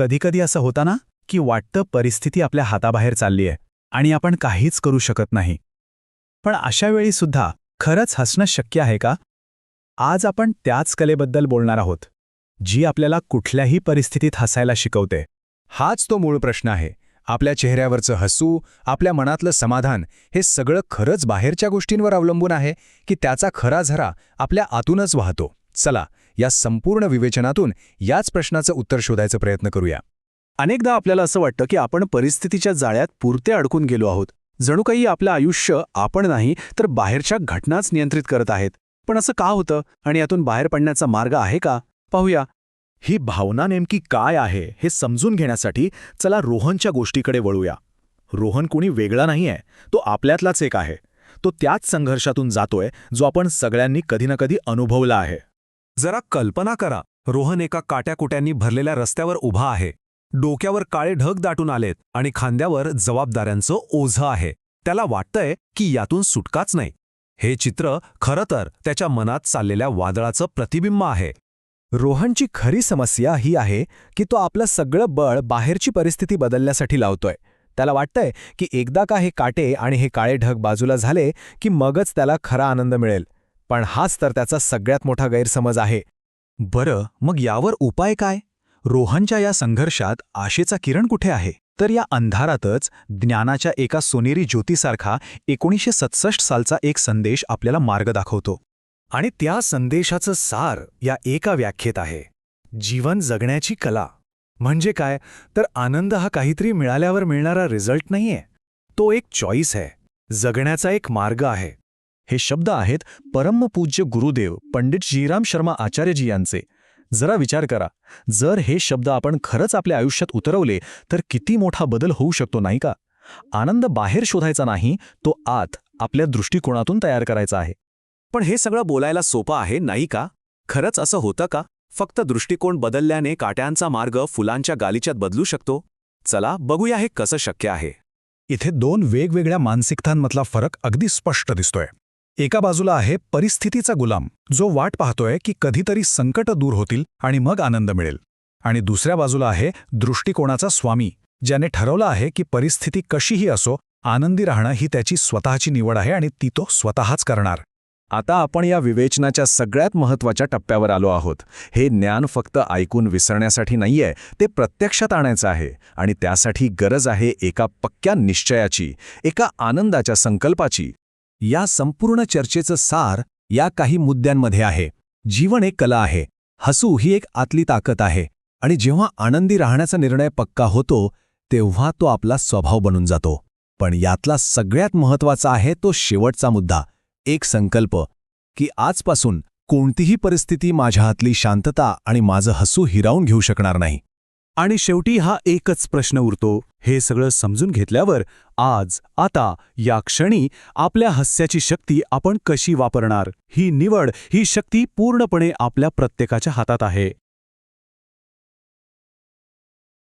कधीकधी असं होतं ना की वाटतं परिस्थिती आपल्या हाताबाहेर चालली आहे आणि आपण काहीच करू शकत नाही. पण अशा वेळी सुद्धा खरंच हसणं शक्य आहे का? आज आपण त्याच कलेबद्दल बोलणार आहोत, जी आपल्याला कुठल्याही परिस्थितीत हसायला शिकवते. हाच तो मूळ प्रश्न आहे. आपल्या चेहऱ्यावरचं हसू, आपल्या मनातलं समाधान हे सगळं खरंच बाहेरच्या गोष्टींवर अवलंबून आहे की त्याचा खरा झरा आपल्या आतूनच वाहतो? चला, या संपूर्ण विवेचनातून याच प्रश्नाचं उत्तर शोधायचा प्रयत्न करूया. अनेकदा आपल्याला असं वाटतं की आपण परिस्थितीच्या जाळ्यात पुरते अडकून गेलो आहोत. जणू काही आपलं आयुष्य आपण नाही तर बाहेरच्या घटनाच नियंत्रित करत आहेत. पण असं का होतं आणि यातून बाहेर पडण्याचा मार्ग आहे का? पाहूया. ही भावना नेमकी काय आहे हे समजून घेण्यासाठी चला रोहनच्या गोष्टीकडे वळूया. रोहन कोणी वेगळा नाहीये, तो आपल्यातलाच एक आहे. तो त्याच संघर्षातून जातोय जो आपण सगळ्यांनी कधी ना कधी अनुभवला आहे. जरा कल्पना करा, रोहन एका काट्याकुट्यांनी भरलेल्या रस्त्यावर उभा आहे. डोक्यावर काळे ढग दाटून आलेत आणि खांद्यावर जबाबदाऱ्यांचं ओझं आहे. त्याला वाटतंय की यातून सुटकाच नाही. हे चित्र खरं तर त्याच्या मनात चाललेल्या वादळाचं प्रतिबिंब आहे. रोहनची खरी समस्या ही आहे की तो आपलं सगळं बळ बाहेरची परिस्थिती बदलण्यासाठी लावतोय. त्याला वाटतंय की एकदा का हे काटे आणि हे काळे ढग बाजूला झाले की मगच त्याला खरा आनंद मिळेल. पण हाच तर त्याचा सगळ्यात मोठा गैरसमज आहे. बरं, मग यावर उपाय काय? रोहनच्या या संघर्षात आशेचा किरण कुठे आहे? तर या अंधारातच ज्ञानाच्या एका सोनेरी ज्योतीसारखा 1967 सालचा एक संदेश आपल्याला मार्ग दाखवतो. आणि त्या संदेशाचं सार या एका व्याख्येत आहे: जीवन जगण्याची कला. म्हणजे काय? तर आनंद हा काहीतरी मिळाल्यावर मिळणारा रिझल्ट नाहीये, तो एक चॉईस आहे, जगण्याचा एक मार्ग आहे. हे शब्द आहेत परमपूज्य गुरुदेव पंडित श्रीराम शर्मा आचार्यजी यांचे. जरा विचार करा, जर हे शब्द आपण खरंच आपल्या आयुष्यात उतरवले तर किती मोठा बदल होऊ शकतो, नाही का? आनंद बाहेर शोधायचा नाही, तो आत आपल्या दृष्टिकोनातून तयार करायचा आहे. पण हे सगळं बोलायला सोपं आहे, नाही का? खरंच असं होतं का? फक्त दृष्टिकोन बदलल्याने काट्यांचा मार्ग फुलांच्या गालिच्यात बदलू शकतो? चला बघूया हे कसं शक्य आहे. इथे दोन वेगवेगळ्या मानसिकतांमधला फरक अगदी स्पष्ट दिसतोय. एका बाजूला आहे परिस्थितीचा गुलाम, जो वाट पाहतोय की कधीतरी संकट दूर होतील आणि मग आनंद मिळेल. आणि दुसऱ्या बाजूला आहे दृष्टिकोनाचा स्वामी, ज्याने ठरवलं आहे की परिस्थिती कशीही असो, आनंदी राहणं ही त्याची स्वतःची निवड आहे आणि ती तो स्वतःच करणार. आता आपण या विवेचनाच्या सगळ्यात महत्त्वाच्या टप्प्यावर आलो आहोत. हे ज्ञान फक्त ऐकून विसरण्यासाठी नाहीये, ते प्रत्यक्षात आणायचं आहे. आणि त्यासाठी गरज आहे एका पक्क्या निश्चयाची, एका आनंदाच्या संकल्पाची. या संपूर्ण चर्चेचं सार या काही मुद्द्यांमध्ये आहे. जीवन एक कला आहे, हसू ही एक आतली ताकद आहे, आणि जेव्हा आनंदी राहण्याचा निर्णय पक्का होतो तेव्हा तो आपला स्वभाव बनून जातो. पण यातला सगळ्यात महत्त्वाचा आहे तो शेवटचा मुद्दा, एक संकल्प की आजपासून कोणतीही परिस्थिती माझ्या हातली शांतता आणि माझं हसू हिरावून घेऊ शकणार नाही. आणि शेवटी हा एकच प्रश्न उरतो, हे सगळं समजून घेतल्यावर आज, आता, या क्षणी आपल्या हास्याची शक्ती आपण कशी वापरणार? ही निवड, ही शक्ती पूर्णपणे आपल्या प्रत्येकाच्या हातात आहे.